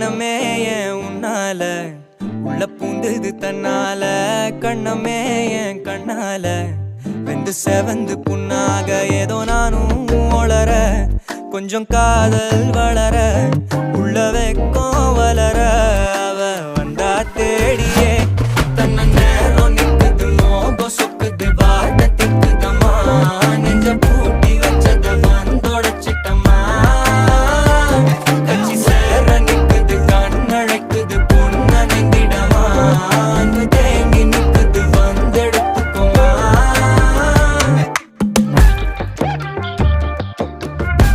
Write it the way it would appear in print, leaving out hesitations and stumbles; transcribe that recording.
எண்ணமே ஏன் உன்னால உள்ள பூந்தது தன்னால கண்ணமே ஏன் கண்ணால வெந்து செவந்து புண்ணாக ஏதோ நானும் ஒளர கொஞ்சம் காதல் வளர உள்ள வெக்கம் வளர அவ வந்தா தேடியே